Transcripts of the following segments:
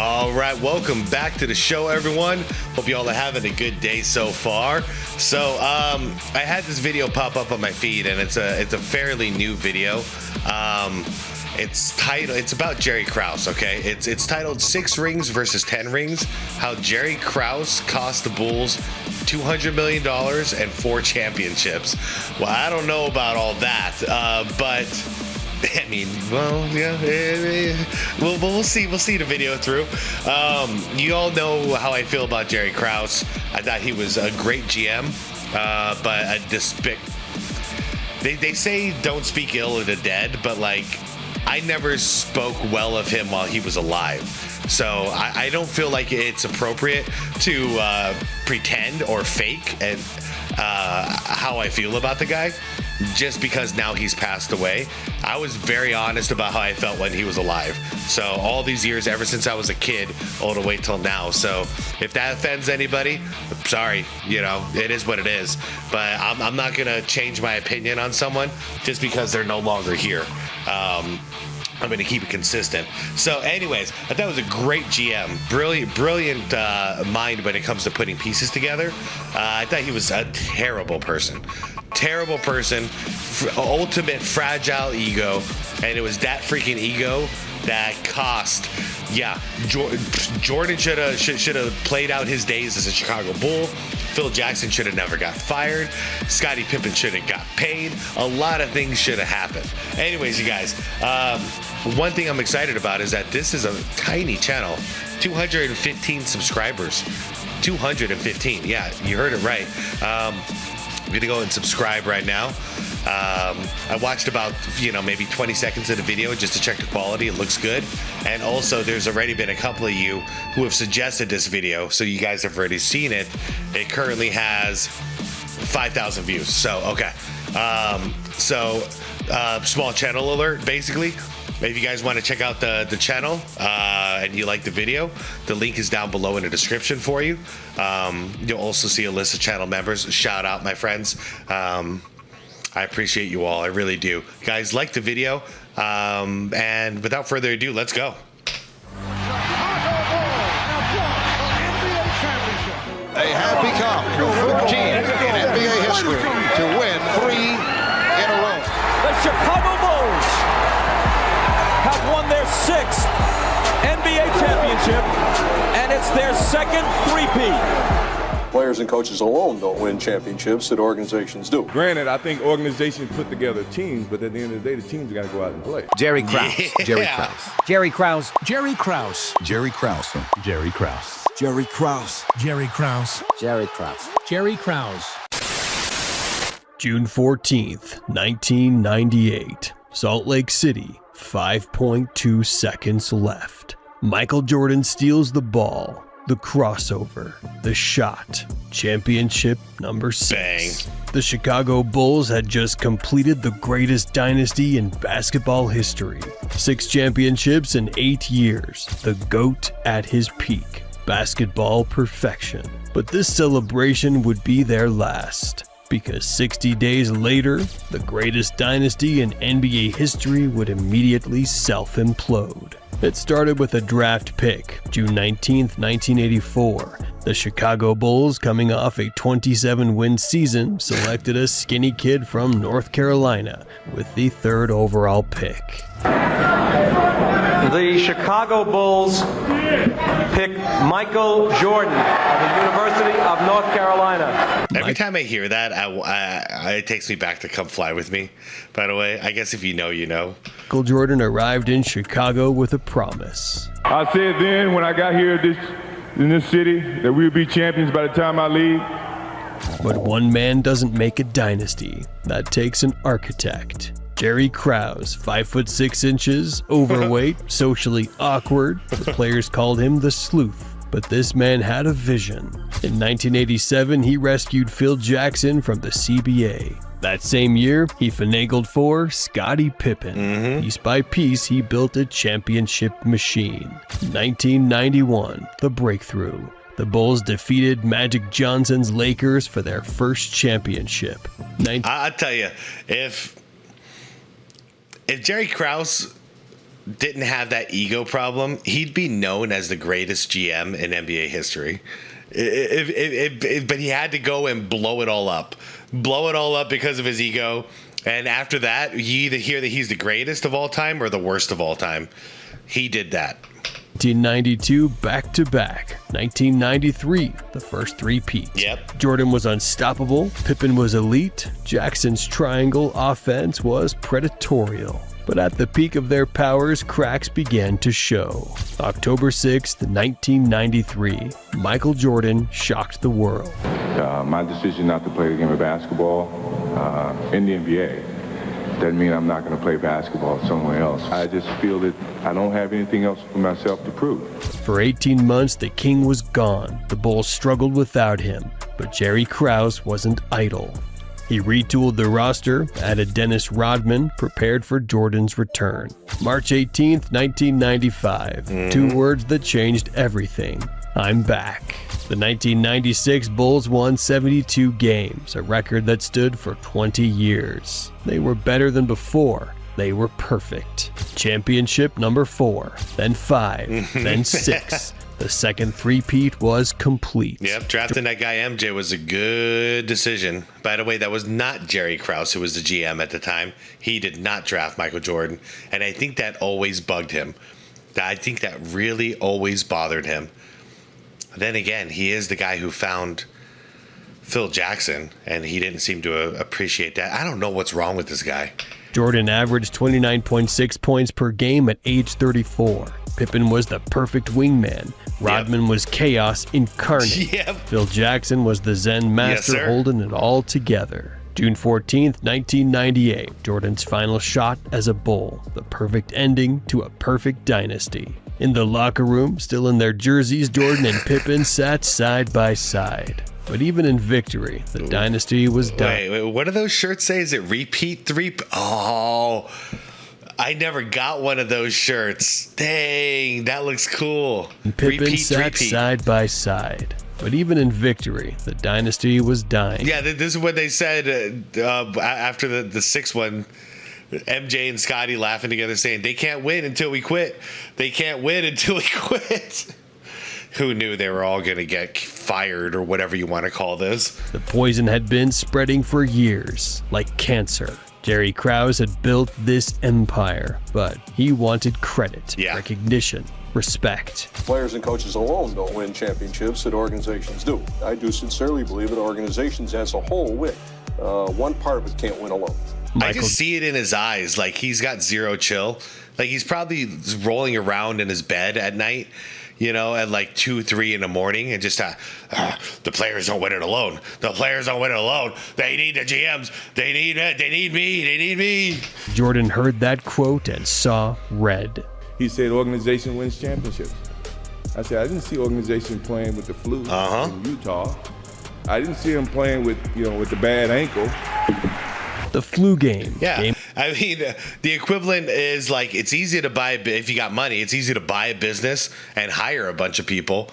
All right, welcome back to the show, everyone. Hope you all are having a good day so far. So, I had this video pop up on my feed, and it's a fairly new video. It's about Jerry Krause, okay? It's titled 6 Rings versus 10 Rings, how Jerry Krause cost the Bulls $200 million and 4 championships. Well, I don't know about all that, but I mean, well, yeah, we'll see. We'll see the video through. You all know how I feel about Jerry Krause. I thought he was a great GM, but they say don't speak ill of the dead, but like, I never spoke well of him while he was alive. So I don't feel like it's appropriate to pretend or fake and how I feel about the guy just because now he's passed away. I was very honest about how I felt when he was alive. So all these years, ever since I was a kid, all the way till now. So if that offends anybody, sorry, it is what it is. But I'm not going to change my opinion on someone just because they're no longer here. I'm going to keep it consistent. So anyways, I thought it was a great GM. Brilliant mind when it comes to putting pieces together. I thought he was a terrible person. Ultimate fragile ego. And it was that freaking ego that cost. Yeah, Jordan should have played out his days as a Chicago Bull. Phil Jackson should have never got fired. Scottie Pippen should have got paid. A lot of things should have happened. Anyways, you guys, one thing I'm excited about is that this is a tiny channel. 215 subscribers. 215. Yeah, you heard it right. I'm going to go and subscribe right now. I watched about, maybe 20 seconds of the video just to check the quality. It looks good. And also, there's already been a couple of you who have suggested this video, so you guys have already seen it. It currently has 5,000 views. So, okay. Small channel alert, basically. If you guys want to check out the channel and you like the video, the link is down below in the description for you. You'll also see a list of channel members. Shout out, my friends. I appreciate you all. I really do. Guys, like the video. And without further ado, let's go. They have become the 14th in NBA history to win 3 in a row. The Chicago Bulls have won their 6th NBA championship, and it's their 2nd three-peat. Players and coaches alone don't win championships that organizations do. Granted, I think organizations put together teams, but at the end of the day, the teams got to go out and play. Jerry Krause. Yeah. Jerry Krause. Jerry Krause. Jerry Krause. Jerry Krause. Jerry Krause. Jerry Krause. Jerry Krause. Jerry Krause. Jerry Krause. June 14th, 1998. Salt Lake City, 5.2 seconds left. Michael Jordan steals the ball. The crossover, the shot, championship number 6. Bang. The Chicago Bulls had just completed the greatest dynasty in basketball history. 6 championships in 8 years. The GOAT at his peak. Basketball perfection. But this celebration would be their last. Because 60 days later, the greatest dynasty in NBA history would immediately self-implode. It started with a draft pick, June 19th, 1984. The Chicago Bulls, coming off a 27-win season, selected a skinny kid from North Carolina with the 3rd overall pick. The Chicago Bulls pick Michael Jordan of the University of North Carolina. Every time I hear that, it takes me back to Come Fly With Me, by the way. I guess if you know, you know. Michael Jordan arrived in Chicago with a promise. I said then when I got here in this city that we would be champions by the time I leave. But one man doesn't make a dynasty. That takes an architect. Jerry Krause, 5'6", overweight, socially awkward. The players called him the Sleuth. But this man had a vision. In 1987, he rescued Phil Jackson from the CBA. That same year, he finagled for Scottie Pippen. Piece by piece, he built a championship machine. 1991, the breakthrough. The Bulls defeated Magic Johnson's Lakers for their first championship. I'll tell you, if Jerry Krause didn't have that ego problem, he'd be known as the greatest GM in NBA history. But he had to go and blow it all up because of his ego. And after that, you either hear that he's the greatest of all time or the worst of all time. He did that. 1992 back-to-back. 1993, the first three-peat. Yep. Jordan was unstoppable, Pippen was elite, Jackson's triangle offense was predatorial. But at the peak of their powers, cracks began to show. October 6th, 1993, Michael Jordan shocked the world. My decision not to play the game of basketball in the NBA doesn't mean I'm not going to play basketball somewhere else. I just feel that I don't have anything else for myself to prove. For 18 months, the king was gone. The Bulls struggled without him, but Jerry Krause wasn't idle. He retooled the roster, added Dennis Rodman, prepared for Jordan's return. March 18th, 1995. Two words that changed everything. I'm back. The 1996 Bulls won 72 games, a record that stood for 20 years. They were better than before. They were perfect. Championship number 4, then 5, then 6. The second three-peat was complete. Yep, drafting that guy MJ was a good decision. By the way, that was not Jerry Krause, who was the GM at the time. He did not draft Michael Jordan, and I think that always bugged him. I think that really always bothered him. Then again, he is the guy who found Phil Jackson, and he didn't seem to appreciate that. I don't know what's wrong with this guy. Jordan averaged 29.6 points per game at age 34. Pippen was the perfect wingman. Rodman was chaos incarnate. Yep. Phil Jackson was the Zen master holding it all together. June 14th, 1998, Jordan's final shot as a Bull, the perfect ending to a perfect dynasty. In the locker room, still in their jerseys, Jordan and Pippen sat side by side. But even in victory, the dynasty was done. Wait, what do those shirts say? Is it repeat 3? Oh, I never got one of those shirts. Dang, that looks cool. And Pippen sat side by side. But even in victory, the dynasty was dying. Yeah, this is what they said after the 6th one. MJ and Scotty laughing together saying, they can't win until we quit. They can't win until we quit. Who knew they were all going to get fired or whatever you want to call this? The poison had been spreading for years, like cancer. Jerry Krause had built this empire, but he wanted credit, recognition, respect. Players and coaches alone don't win championships that organizations do. I do sincerely believe that organizations as a whole win. One part of it can't win alone. I just see it in his eyes. Like, he's got zero chill. Like, he's probably rolling around in his bed at night, you know, at like 2, 3 in the morning, and just the players don't win it alone. The players don't win it alone. They need the GMs. They need it. They need me. They need me. Jordan heard that quote and saw red. He said organization wins championships. I said, I didn't see organization playing with the flu in Utah. I didn't see him playing with, with the bad ankle. The flu game. Yeah. I mean, the equivalent is like, it's easy to buy, if you got money, it's easy to buy a business and hire a bunch of people.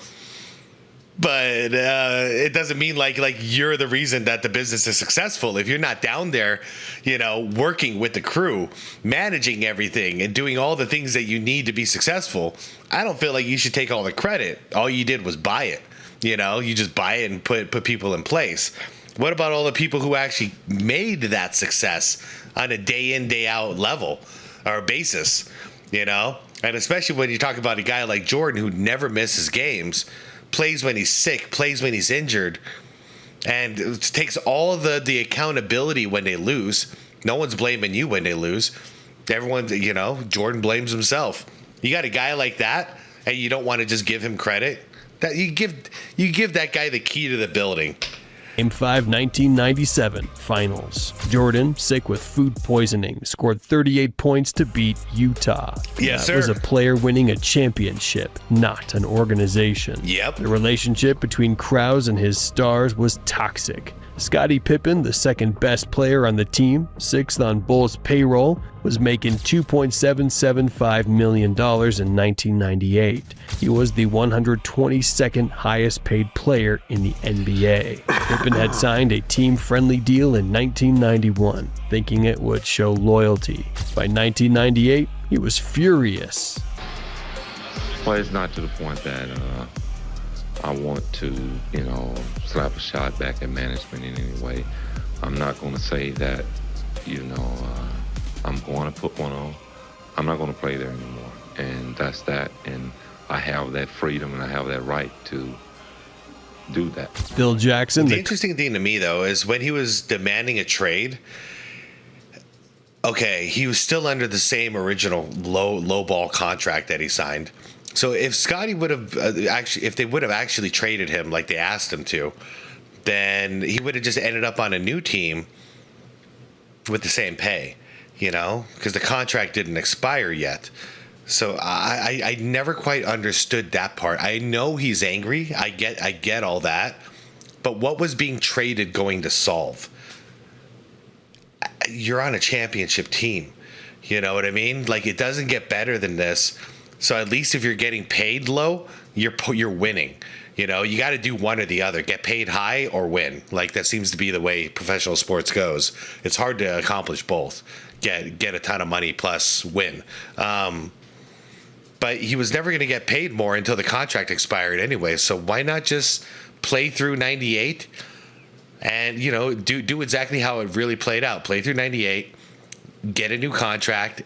But it doesn't mean like you're the reason that the business is successful. If you're not down there, working with the crew, managing everything and doing all the things that you need to be successful, I don't feel like you should take all the credit. All you did was buy it. You just buy it and put people in place. What about all the people who actually made that success on a day in, day out level or basis, And especially when you talk about a guy like Jordan who never misses games, plays when he's sick, plays when he's injured, and takes all of the accountability when they lose. No one's blaming you when they lose. Everyone, Jordan blames himself. You got a guy like that, and you don't want to just give him credit. That you give that guy the key to the building. Game 5, 1997, finals. Jordan, sick with food poisoning, scored 38 points to beat Utah. Yes, sir. That was a player winning a championship, not an organization. Yep. The relationship between Krause and his stars was toxic. Scottie Pippen, the second best player on the team, 6th on Bulls payroll, was making $2.775 million in 1998. He was the 122nd highest paid player in the NBA. Pippen had signed a team-friendly deal in 1991, thinking it would show loyalty. By 1998, he was furious. Well, it's not to the point that I want to, slap a shot back at management in any way. I'm not going to say that, I'm going to put one on. I'm not going to play there anymore. And that's that. And I have that freedom and I have that right to do that. Phil Jackson. The interesting thing to me, though, is when he was demanding a trade, okay, he was still under the same original low ball contract that he signed. So if Scotty would have if they would have actually traded him like they asked him to, then he would have just ended up on a new team with the same pay, because the contract didn't expire yet. So I never quite understood that part. I know he's angry. I get all that. But what was being traded going to solve? You're on a championship team. You know what I mean? Like, it doesn't get better than this. So at least if you're getting paid low, you're winning. You got to do one or the other. Get paid high or win. Like, that seems to be the way professional sports goes. It's hard to accomplish both. Get a ton of money plus win. But he was never going to get paid more until the contract expired anyway. So why not just play through 98 and, do exactly how it really played out. Play through 98, get a new contract.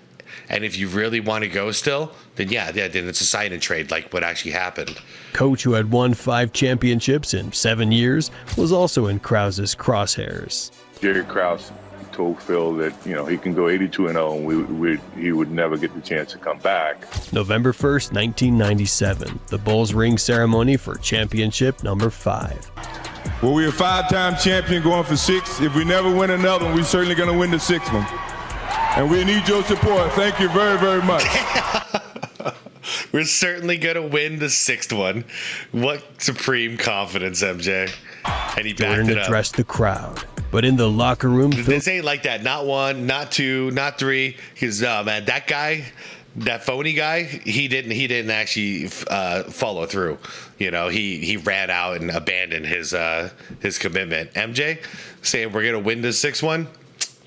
And if you really want to go still, then then it's a sign and trade like what actually happened. Coach who had won 5 championships in 7 years was also in Krause's crosshairs. Jerry Krause told Phil that, he can go 82-0 and he would never get the chance to come back. November 1st, 1997, the Bulls ring ceremony for championship number 5. Well, we're a 5-time champion going for 6. If we never win another one, we're certainly going to win the 6th one. And we need your support. Thank you very, very much. We're certainly going to win the 6th one. What supreme confidence, MJ. And he backed Jordan it up. addressed the crowd. But in the locker room, This ain't like that. Not 1, not 2, not 3. Because, man, that guy, that phony guy, he didn't actually follow through. He ran out and abandoned his commitment. MJ saying we're going to win the 6th one.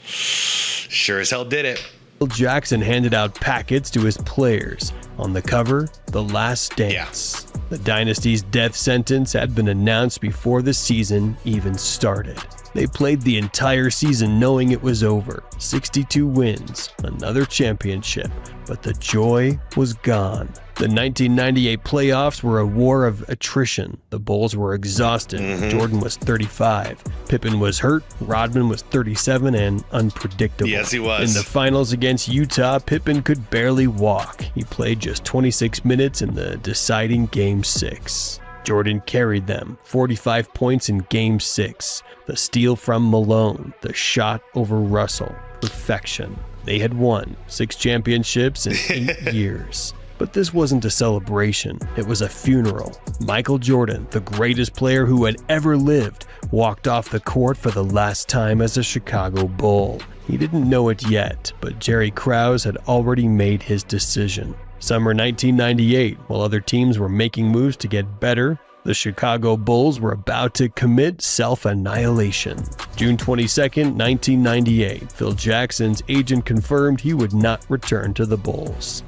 Sure as hell did it. Phil Jackson handed out packets to his players. On the cover, The Last Dance. Yeah. The dynasty's death sentence had been announced before the season even started. They played the entire season knowing it was over. 62 wins, another championship, but the joy was gone. The 1998 playoffs were a war of attrition. The Bulls were exhausted. Jordan was 35. Pippen was hurt. Rodman was 37 and unpredictable. Yes, he was. In the finals against Utah, Pippen could barely walk. He played just 26 minutes in the deciding Game 6. Jordan carried them, 45 points in Game 6. The steal from Malone, the shot over Russell, perfection. They had won 6 championships in 8 years. But this wasn't a celebration, it was a funeral. Michael Jordan, the greatest player who had ever lived, walked off the court for the last time as a Chicago Bull. He didn't know it yet, but Jerry Krause had already made his decision. Summer 1998, while other teams were making moves to get better, the Chicago Bulls were about to commit self-annihilation. June 22nd, 1998, Phil Jackson's agent confirmed he would not return to the Bulls.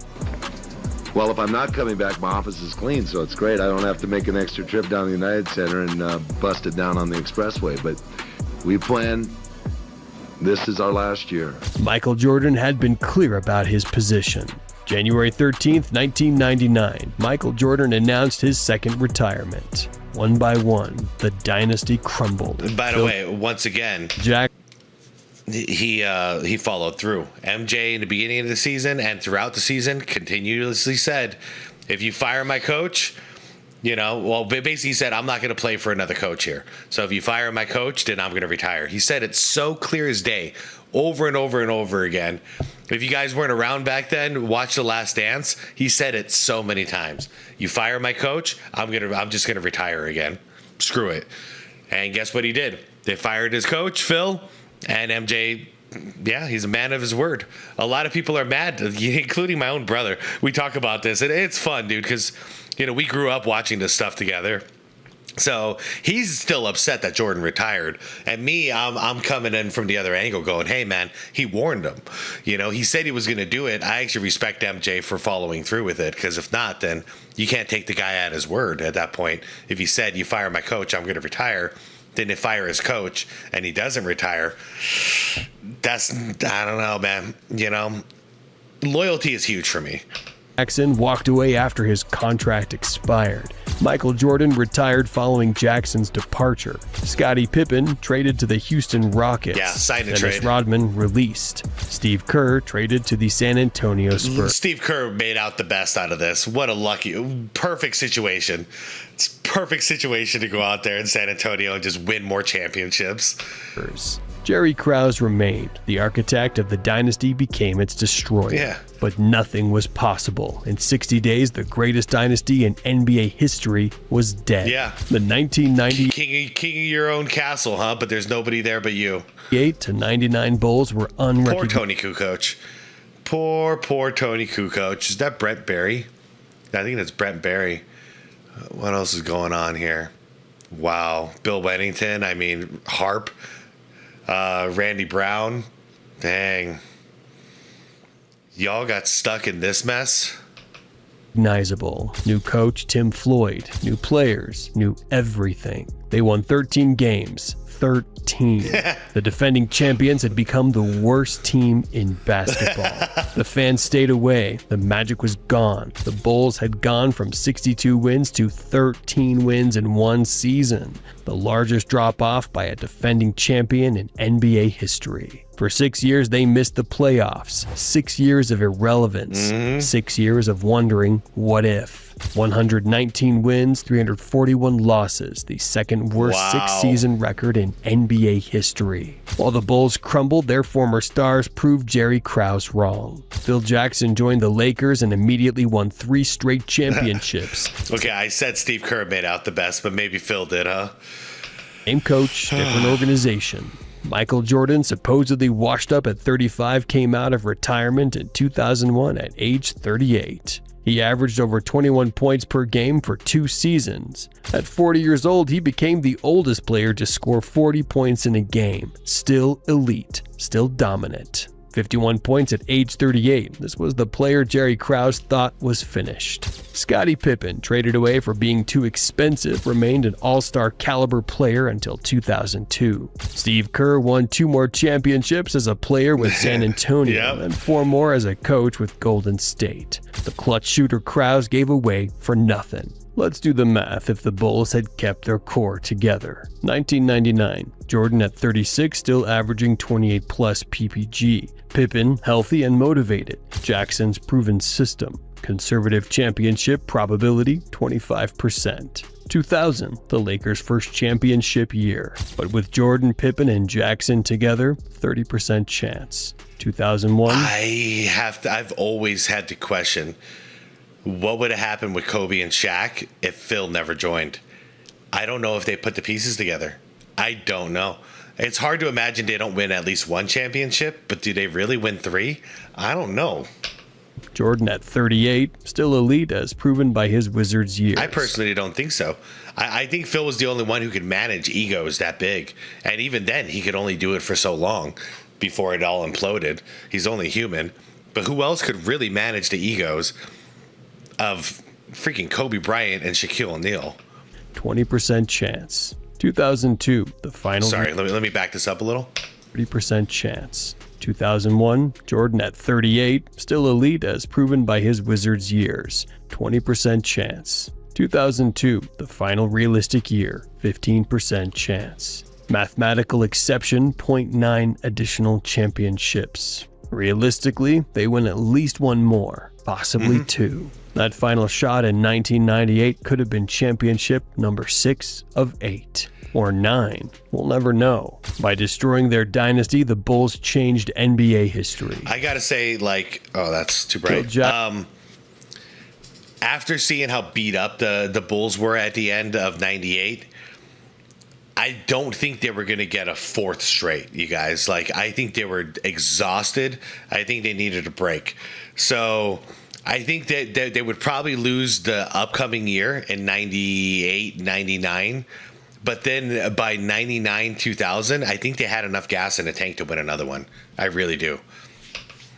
Well, if I'm not coming back, my office is clean, so it's great. I don't have to make an extra trip down to the United Center and bust it down on the expressway. But we plan, this is our last year. Michael Jordan had been clear about his position. January 13th, 1999, Michael Jordan announced his second retirement. One by one, the dynasty crumbled. By the way, once again, he followed through. MJ in the beginning of the season and throughout the season continuously said, if you fire my coach, basically he said, I'm not going to play for another coach here. So if you fire my coach, then I'm going to retire. He said it so clear as day, over and over and over again. If you guys weren't around back then, watch The Last Dance. He said it so many times. You fire my coach, I'm just gonna retire again. Screw it. And guess what he did? They fired his coach, Phil, and MJ. Yeah, he's a man of his word. A lot of people are mad, including my own brother. We talk about this, and it's fun, dude, because we grew up watching this stuff together. So he's still upset that Jordan retired. And me, I'm coming in from the other angle going, hey, man, he warned him. You know, he said he was going to do it. I actually respect MJ for following through with it, because if not, then you can't take the guy at his word at that point. If he said, you fire my coach, I'm going to retire, then they fire his coach and he doesn't retire. That's, I don't know, man. You know, loyalty is huge for me. Jackson walked away after his contract expired. Michael Jordan retired following Jackson's departure. Scottie Pippen traded to the Houston Rockets. Yeah, sign and Dennis trade. Rodman released. Steve Kerr traded to the San Antonio Spurs. Steve Kerr made out the best out of this. What a perfect situation. It's perfect situation to go out there in San Antonio and just win more championships. Jerry Krause remained. The architect of the dynasty became its destroyer. Yeah. But nothing was possible. In 60 days, the greatest dynasty in NBA history was dead. Yeah. The 1998 King of your own castle, huh? But there's nobody there but you. to 99 Bulls were unrecognizable. Poor Tony Kukoc. Poor Tony Kukoc. Is that Brent Barry? I think that's Brent Barry. What else is going on here? Wow. Bill Wennington. I mean, Harp. Randy Brown. Dang. Y'all got stuck in this mess? New coach Tim Floyd, new players, new everything. They won 13 games. 13. The defending champions had become the worst team in basketball. The fans stayed away. The magic was gone. The Bulls had gone from 62 wins to 13 wins in one season, the largest drop-off by a defending champion in NBA history. For 6 years, they missed the playoffs. 6 years of irrelevance. 6 years of wondering, what if? 119 wins, 341 losses, the second worst six-season record in NBA history. While the Bulls crumbled, their former stars proved Jerry Krause wrong. Phil Jackson joined the Lakers and immediately won 3 straight championships. Okay, I said Steve Kerr made out the best, but maybe Phil did, huh? Same coach, different organization. Michael Jordan, supposedly washed up at 35, came out of retirement in 2001 at age 38. He averaged over 21 points per game for 2 seasons. At 40 years old, he became the oldest player to score 40 points in a game. Still elite, still dominant. 51 points at age 38. This was the player Jerry Krause thought was finished. Scottie Pippen, traded away for being too expensive, remained an all-star caliber player until 2002. Steve Kerr won 2 more championships as a player with San Antonio and 4 more as a coach with Golden State. The clutch shooter Krause gave away for nothing. Let's do the math if the Bulls had kept their core together. 1999, Jordan at 36, still averaging 28 plus PPG. Pippen, healthy and motivated. Jackson's proven system. Conservative championship probability, 25%. 2000, the Lakers' first championship year. But with Jordan, Pippen, and Jackson together, 30% chance. 2001. I've always had to question, what would have happened with Kobe and Shaq if Phil never joined? I don't know if they put the pieces together. I don't know. It's hard to imagine they don't win at least 1 championship, but do they really win 3? I don't know. Jordan at 38, still elite as proven by his Wizards years. I personally don't think so. I think Phil was the only one who could manage egos that big. And even then, he could only do it for so long before it all imploded. He's only human. But who else could really manage the egos of freaking Kobe Bryant and Shaquille O'Neal? 20% chance. 2002, the final. Sorry, let me back this up a little. 30% chance. 2001, Jordan at 38, still elite as proven by his Wizards years. 20% chance. 2002, the final realistic year. 15% chance. Mathematical exception, 0.9 additional championships. Realistically, they win at least 1 more, possibly 2. That final shot in 1998 could have been championship number 6 of 8. Or 9. We'll never know. By destroying their dynasty, the Bulls changed NBA history. I gotta say, oh, that's too bright. After seeing how beat up the Bulls were at the end of 98, I don't think they were going to get a 4th straight, you guys. I think they were exhausted. I think they needed a break. So I think that they would probably lose the upcoming year in 98, 99. But then by 99, 2000, I think they had enough gas in the tank to win another one. I really do.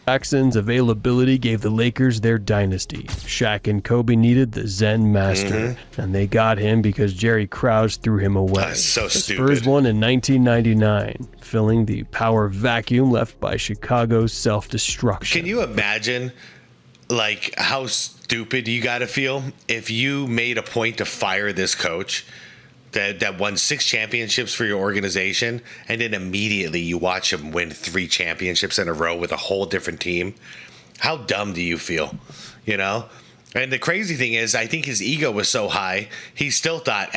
Jackson's availability gave the Lakers their dynasty. Shaq and Kobe needed the Zen master, and they got him because Jerry Krause threw him away. That's so the stupid. Spurs won in 1999, filling the power vacuum left by Chicago's self-destruction. Can you imagine, like, how stupid you got to feel if you made a point to fire this coach that won 6 championships for your organization, and then immediately you watch him win 3 championships in a row with a whole different team? How dumb do you feel? You know? And the crazy thing is, I think his ego was so high, he still thought,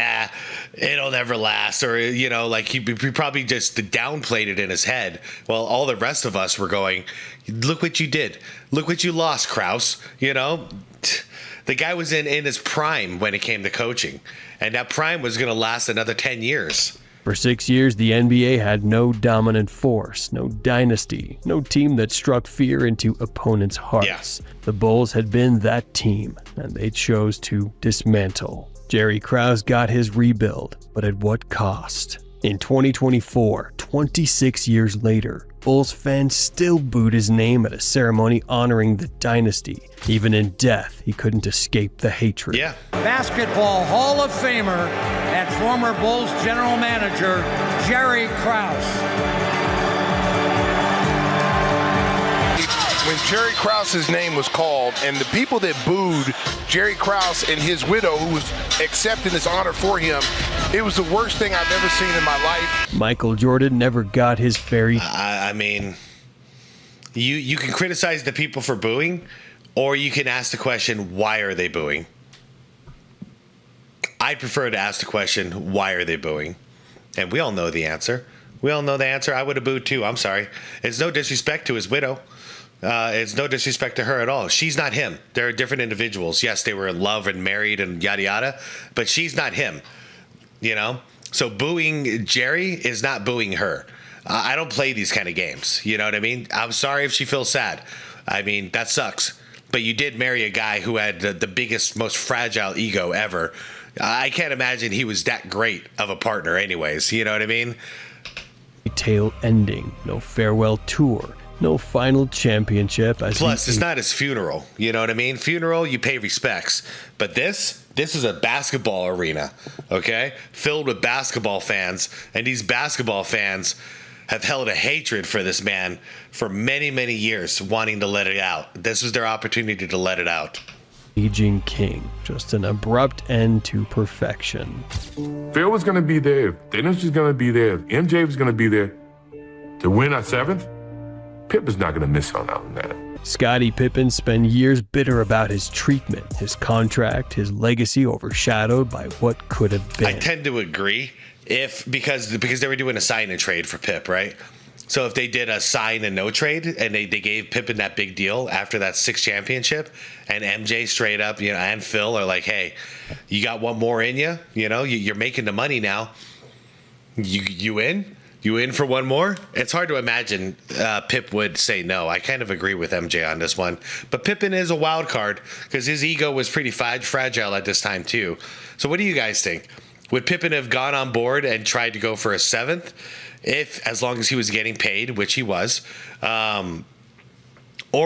it'll never last. Or, you know, like he probably just downplayed it in his head. While all the rest of us were going, look what you did. Look what you lost, Krause. You know? The guy was in his prime when it came to coaching. And that prime was going to last another 10 years. For 6 years, the NBA had no dominant force, no dynasty, no team that struck fear into opponents' hearts. Yeah. The Bulls had been that team, and they chose to dismantle. Jerry Krause got his rebuild, but at what cost? In 2024, 26 years later, Bulls fans still booed his name at a ceremony honoring the dynasty. Even in death, he couldn't escape the hatred. Yeah. Basketball Hall of Famer and former Bulls general manager, Jerry Krause. When Jerry Krause's name was called, and the people that booed Jerry Krause and his widow, who was accepting this honor for him, it was the worst thing I've ever seen in my life. Michael Jordan never got his fairy. I mean, you can criticize the people for booing, or you can ask the question, why are they booing? I prefer to ask the question, why are they booing? And we all know the answer. We all know the answer. I would have booed too. I'm sorry. It's no disrespect to his widow. It's no disrespect to her at all. She's not him. They're different individuals. Yes, they were in love and married and yada yada, but she's not him. You know? So booing Jerry is not booing her. I don't play these kind of games. You know what I mean? I'm sorry if she feels sad. I mean, that sucks. But you did marry a guy who had the biggest, most fragile ego ever. I can't imagine he was that great of a partner anyways. You know what I mean? Tail ending, no farewell tour, no final championship. Plus, it's not his funeral. You know what I mean? Funeral, you pay respects. But this is a basketball arena, okay? Filled with basketball fans. And these basketball fans have held a hatred for this man for many, many years, wanting to let it out. This was their opportunity to let it out. Aging King, just an abrupt end to perfection. Phil was going to be there. Dennis was going to be there. MJ was going to be there. To win our 7th, Pip is not going to miss out on that. Scottie Pippen spent years bitter about his treatment, his contract, his legacy overshadowed by what could have been. I tend to agree because they were doing a sign and trade for Pip, right? So if they did a sign and no trade and they gave Pippen that big deal after that 6th championship, and MJ straight up, you know, and Phil are like, hey, you got one more in you, you know, you're making the money now. You in? You in for one more? It's hard to imagine Pip would say no. I kind of agree with MJ on this one. But Pippen is a wild card because his ego was pretty fragile at this time too. So what do you guys think? Would Pippen have gone on board and tried to go for a 7th? As long as he was getting paid, which he was, or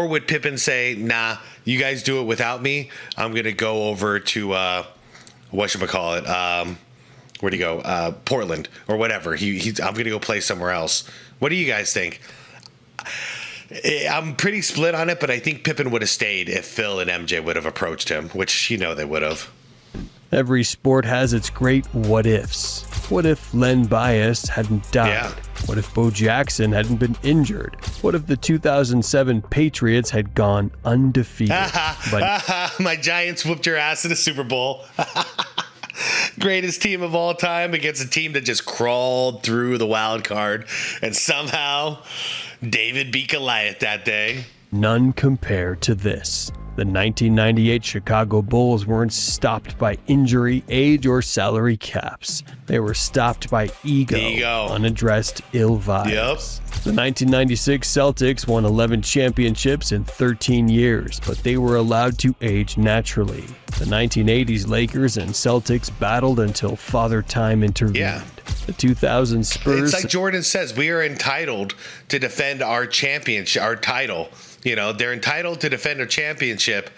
would Pippen say, nah, you guys do it without me. I'm going to go over to, whatchamacallit, where'd he go? Portland or whatever. I'm going to go play somewhere else. What do you guys think? I'm pretty split on it, but I think Pippen would have stayed if Phil and MJ would have approached him, which, you know, they would have. Every sport has its great what-ifs. What if Len Bias hadn't died? Yeah. What if Bo Jackson hadn't been injured? What if the 2007 Patriots had gone undefeated? But my Giants whooped your ass in the Super Bowl. Greatest team of all time against a team that just crawled through the wild card, and somehow David beat Goliath that day. None compare to this. The 1998 Chicago Bulls weren't stopped by injury, age, or salary caps. They were stopped by ego. Unaddressed ill vibes. The 1996 Celtics won 11 championships in 13 years, but they were allowed to age naturally. The 1980s Lakers and Celtics battled until Father Time intervened. Yeah. The 2000 Spurs... It's like Jordan says, we are entitled to defend our championship, our title. You know, they're entitled to defend a championship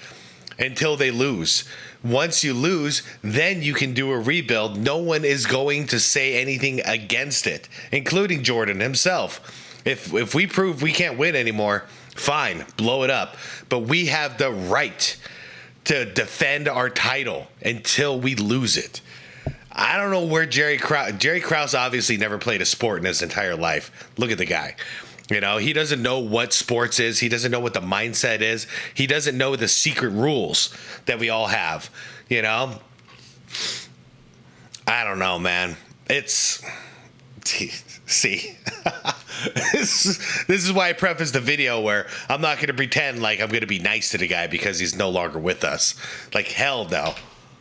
until they lose. Once you lose, then you can do a rebuild. No one is going to say anything against it, including Jordan himself. If we prove we can't win anymore, fine, blow it up. But we have the right to defend our title until we lose it. I don't know where Jerry Krause obviously never played a sport in his entire life. Look at the guy. You know, he doesn't know what sports is. He doesn't know what the mindset is. He doesn't know the secret rules that we all have. You know? I don't know, man. It's... See? This is why I prefaced the video where I'm not going to pretend like I'm going to be nice to the guy because he's no longer with us. Like, hell no.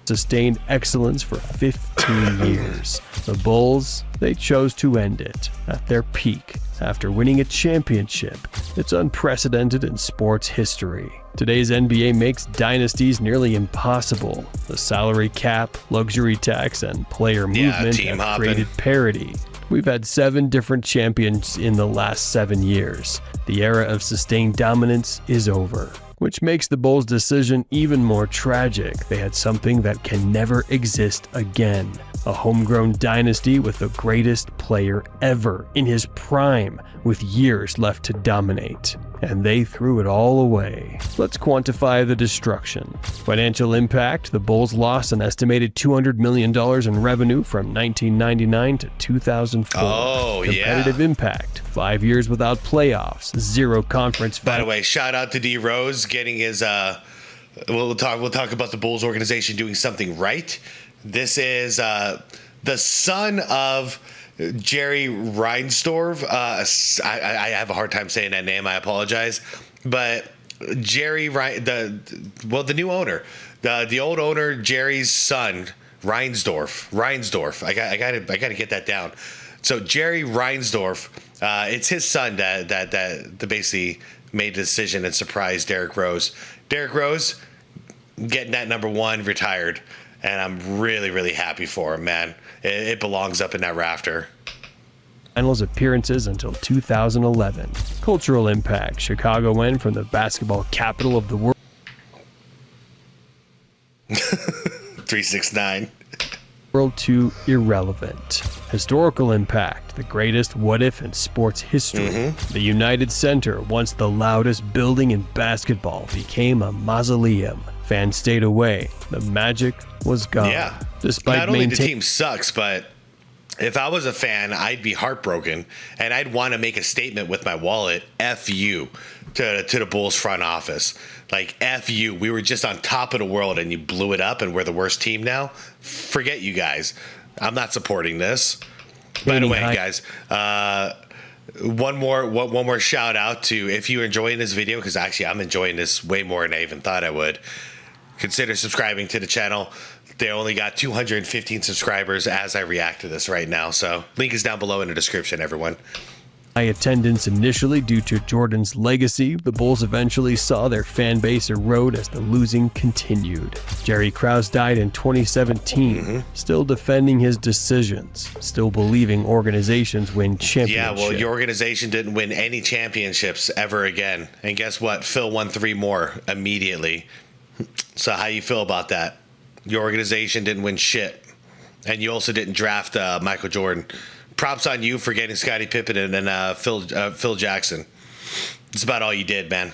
Sustained excellence for 15 years. The Bulls, they chose to end it at their peak after winning a championship. It's unprecedented in sports history. Today's NBA makes dynasties nearly impossible. The salary cap, luxury tax, and player movement have created parity. We've had 7 different champions in the last 7 years. The era of sustained dominance is over, which makes the Bulls' decision even more tragic. They had something that can never exist again. A homegrown dynasty with the greatest player ever in his prime, with years left to dominate. And they threw it all away. Let's quantify the destruction. Financial impact: the Bulls lost an estimated $200 million in revenue from 1999 to 2004. Competitive impact: 5 years without playoffs, 0 conference. By the way, shout out to D Rose getting his. We'll talk about the Bulls organization doing something right. This is the son of Jerry Reinsdorf. I have a hard time saying that name. I apologize, but Jerry, the new owner, the old owner, Jerry's son, Reinsdorf. I gotta get that down. So Jerry Reinsdorf, it's his son that basically made the decision and surprised Derrick Rose. Derrick Rose getting that number 1, retired. And I'm really, really happy for him, man. It belongs up in that rafter. Finals appearances until 2011. Cultural impact: Chicago went from the basketball capital of the world 369 to irrelevant. Historical impact: the greatest what if in sports history. The United Center, once the loudest building in basketball, became a mausoleum. Fans stayed away. The magic was gone. Yeah. Despite not only the team sucks, but if I was a fan, I'd be heartbroken and I'd want to make a statement with my wallet. F you to the Bulls front office. Like, F you. We were just on top of the world and you blew it up and we're the worst team now. Forget you guys. I'm not supporting this. By the way, guys, one more shout out to, if you're enjoying this video, because actually I'm enjoying this way more than I even thought I would, consider subscribing to the channel. They only got 215 subscribers as I react to this right now. So link is down below in the description, everyone. High attendance initially due to Jordan's legacy, the Bulls eventually saw their fan base erode as the losing continued. Jerry Krause died in 2017, still defending his decisions, still believing organizations win championships. Yeah, well, your organization didn't win any championships ever again. And guess what? Phil won 3 more immediately. So how you feel about that? Your organization didn't win shit. And you also didn't draft Michael Jordan. Props on you for getting Scottie Pippen and Phil Jackson. It's about all you did, man.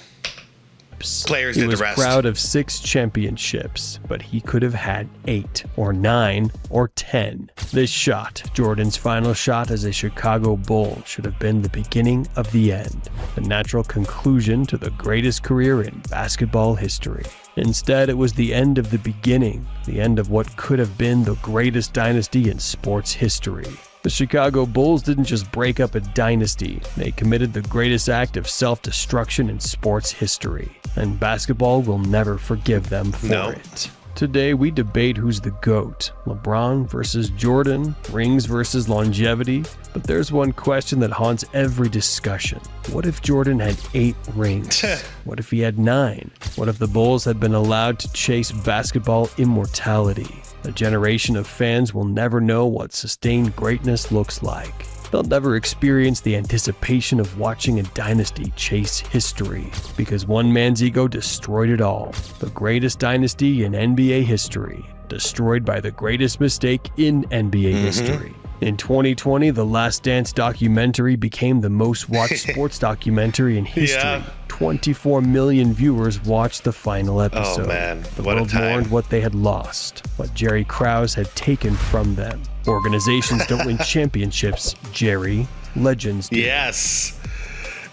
Players did the rest. He was proud of 6 championships, but he could have had 8 or 9 or 10. This shot, Jordan's final shot as a Chicago Bull, should have been the beginning of the end, the natural conclusion to the greatest career in basketball history. Instead, it was the end of the beginning, the end of what could have been the greatest dynasty in sports history. The Chicago Bulls didn't just break up a dynasty, they committed the greatest act of self-destruction in sports history, and basketball will never forgive them for it. Today, we debate who's the GOAT, LeBron versus Jordan, rings versus longevity, but there's one question that haunts every discussion. What if Jordan had 8 rings? What if he had 9? What if the Bulls had been allowed to chase basketball immortality? A generation of fans will never know what sustained greatness looks like. They'll never experience the anticipation of watching a dynasty chase history, because one man's ego destroyed it all. The greatest dynasty in NBA history, destroyed by the greatest mistake in NBA history. In 2020, the Last Dance documentary became the most watched sports documentary in history. 24 million viewers watched the final episode. Oh man, the what a world time. mourned what they had lost, what Jerry Krause had taken from them. Organizations don't win championships, Jerry. Legends do. Yes.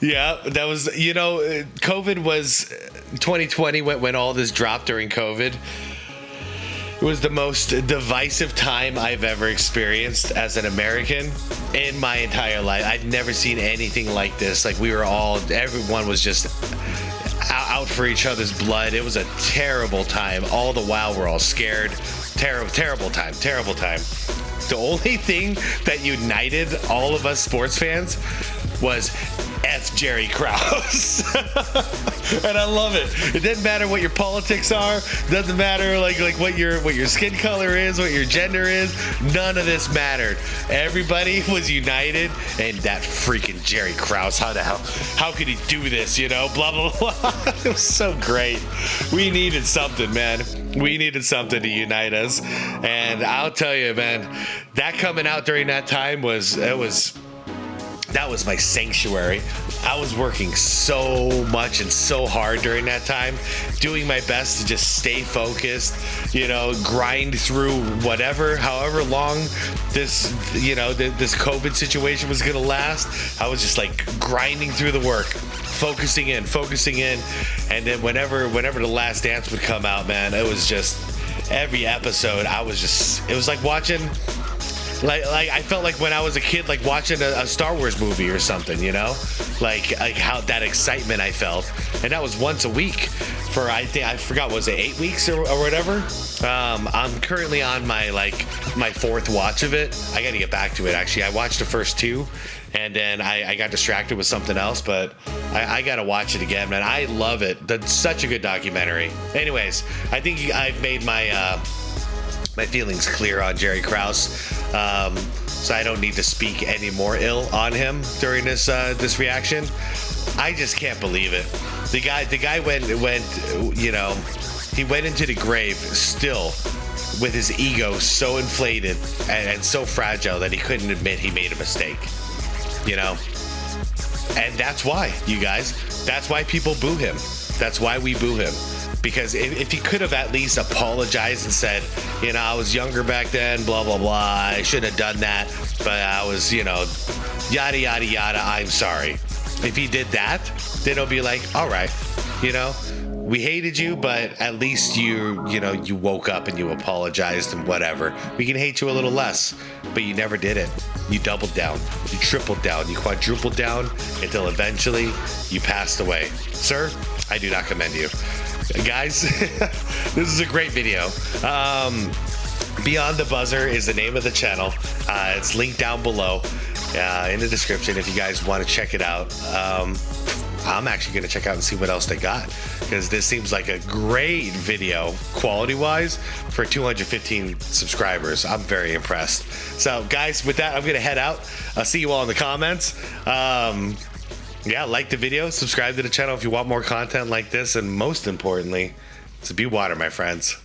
Yeah, that was, COVID was 2020 when all this dropped during COVID. It was the most divisive time I've ever experienced as an American in my entire life. I'd never seen anything like this. Like, everyone was just out for each other's blood. It was a terrible time. All the while, we're all scared. Terrible time. The only thing that united all of us sports fans was F Jerry Krause. And I love it. It doesn't matter what your politics are, doesn't matter like what your skin color is, what your gender is, none of this mattered. Everybody was united, and that freaking Jerry Krause, how could he do this, blah blah blah. It was so great. We needed something, man. We needed something to unite us. And I'll tell you, man, that coming out during that time that was my sanctuary. I was working so much and so hard during that time, doing my best to just stay focused, grind through however long this COVID situation was gonna last. I was just like grinding through the work, focusing in, and then whenever the Last Dance would come out, man, it was just every episode. It was like watching. Like I felt like when I was a kid, like watching a Star Wars movie or something, like how that excitement I felt, and that was once a week for I forgot, was it 8 weeks or whatever. I'm currently on my 4th watch of it. I got to get back to it. Actually, I watched the first 2, and then I got distracted with something else, but I got to watch it again, man. I love it. That's such a good documentary. Anyways, I think I've made my feelings clear on Jerry Krause. So I don't need to speak any more ill on him during this reaction. I just can't believe it. The guy went he went into the grave still with his ego so inflated and so fragile that he couldn't admit he made a mistake. And that's why, you guys, that's why people boo him. That's why we boo him. Because if he could have at least apologized and said, I was younger back then, blah, blah, blah, I shouldn't have done that, but I was, yada, yada, yada, I'm sorry. If he did that, then it'll be like, all right, we hated you, but at least you woke up and you apologized and whatever. We can hate you a little less, but you never did it. You doubled down, you tripled down, you quadrupled down until eventually you passed away. Sir, I do not commend you. Guys, this is a great video. Beyond the Buzzer is the name of the channel. It's linked down below in the description if you guys want to check it out. I'm actually going to check out and see what else they got, because this seems like a great video quality-wise for 215 subscribers. I'm very impressed. So, guys, with that, I'm going to head out. I'll see you all in the comments. Like the video, subscribe to the channel if you want more content like this, and most importantly, be water, my friends.